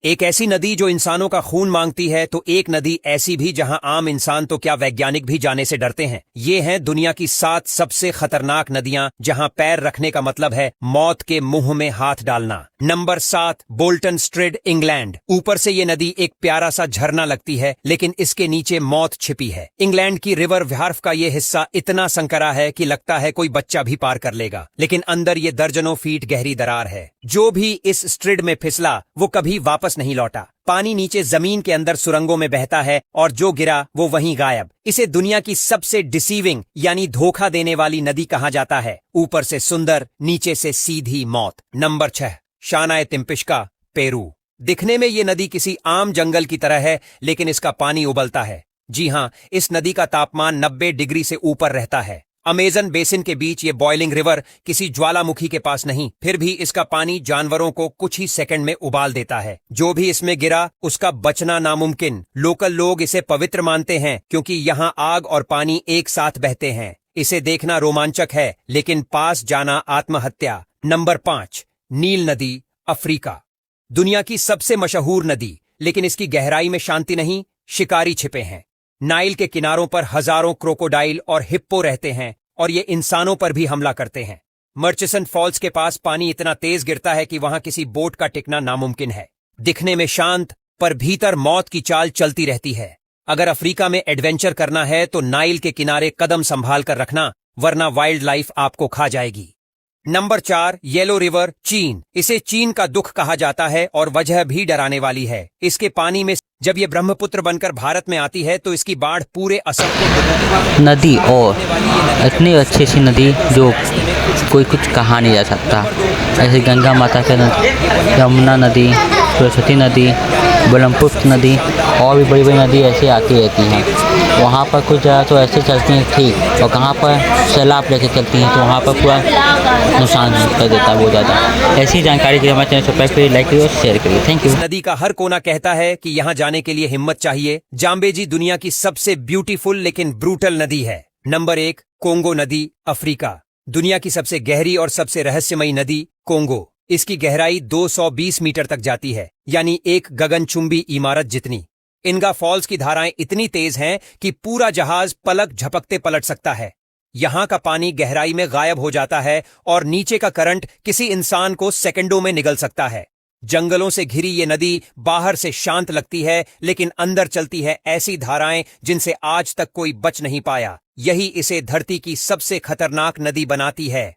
एक ऐसी नदी जो इंसानों का खून मांगती है, तो एक नदी ऐसी भी जहां आम इंसान तो क्या वैज्ञानिक भी जाने से डरते हैं। ये हैं दुनिया की 7 सबसे खतरनाक नदियां जहां पैर रखने का मतलब है मौत के मुंह में हाथ डालना। Number 7, Bolton strayed, England. ऊपर से ये नदी एक प्यारा सा झरना लगती है, लेकिन इसके नीचे मौत छिपी है। इंग्लैंड की रिवर व्यार्फ का ये हिस्सा इतना संकरा है कि लगता है कोई बच्चा भी पार कर लेगा, लेकिन अंदर ये दर्जनों फीट गहरी दरार है। जो भी इस स्ट्रिड में फिसला वो कभी वापस नहीं लौटा। पानी नीचे जमीन के अंदर सुरंगों में बहता है और जो गिरा वो वहीं गायब। इसे दुनिया की सबसे डिसीविंग यानी धोखा देने वाली नदी कहा जाता है। ऊपर से सुंदर, नीचे से सीधी मौत। Number 6, Shanay Timpishka, Peru. दिखने में ये नदी किसी आम जंगल की तरह है, लेकिन इसका पानी उबलता है। जी हां, इस नदी का तापमान 90 डिग्री से ऊपर रहता है। अमेजन बेसिन के बीच ये बॉइलिंग रिवर किसी ज्वालामुखी के पास नहीं, फिर भी इसका पानी जानवरों को कुछ ही सेकंड में उबाल देता है। जो भी इसमें गिरा उसका बचना नामुमकिन। लोकल लोग इसे पवित्र मानते हैं क्योंकि यहाँ आग और पानी एक साथ बहते हैं। इसे देखना रोमांचक है, लेकिन पास जाना आत्महत्या। नंबर 5, नील नदी, अफ्रीका। दुनिया की सबसे मशहूर नदी, लेकिन इसकी गहराई में शांति नहीं, शिकारी छिपे हैं। नाइल के किनारों पर हजारों क्रोकोडाइल और हिप्पो रहते हैं और ये इंसानों पर भी हमला करते हैं। मर्चिसन फॉल्स के पास पानी इतना तेज गिरता है कि वहां किसी बोट का टिकना नामुमकिन है। दिखने में शांत, पर भीतर मौत की चाल चलती रहती है। अगर अफ्रीका में एडवेंचर करना है तो नाइल के किनारे कदम संभाल कर रखना, वरना वाइल्ड लाइफ आपको खा जाएगी। नंबर 4, येलो रिवर, चीन। इसे चीन का दुख कहा जाता है और वजह भी डराने वाली है। इसके पानी में जब ये ब्रह्मपुत्र बनकर भारत में आती है तो इसकी बाढ़ पूरे असम को नदी, और इतनी अच्छी सी नदी जो कोई कुछ कहा नहीं जा सकता। ऐसे गंगा माता के नदी, यमुना नदी, सरस्वती नदी, ब्रह्मपुत्र नदी और भी बड़ी बड़ी नदी ऐसे आती रहती हैं। वहाँ पर कुछ जगह तो ऐसे चलती हैं ठीक, और कहाँ पर सैलाब लेके चलती हैं तो वहाँ पर पूरा नुकसान कर देता है बहुत ज़्यादा। ऐसी जानकारी के लिए हमारे चैनल को सब्सक्राइब करिए, लाइक करिए और शेयर करिए। Thank you. नदी का हर कोना कहता है कि यहाँ जाने के लिए हिम्मत चाहिए। जाम्बेजी दुनिया की सबसे ब्यूटीफुल लेकिन ब्रूटल नदी है। नंबर 1, कोंगो नदी, अफ्रीका। दुनिया की सबसे गहरी और सबसे रहस्यमयी नदी, कोंगो। इसकी गहराई 220 मीटर तक जाती है, यानी एक गगनचुंबी इमारत जितनी। इनगा फॉल्स की धाराएं इतनी तेज हैं कि पूरा जहाज पलक झपकते पलट सकता है। यहां का पानी गहराई में गायब हो जाता है और नीचे का करंट किसी इंसान को सेकंडों में निगल सकता है। जंगलों से घिरी ये नदी बाहर से शांत लगती है, लेकिन अंदर चलती है ऐसी धाराएं जिनसे आज तक कोई बच नहीं पाया। यही इसे धरती की सबसे खतरनाक नदी बनाती है।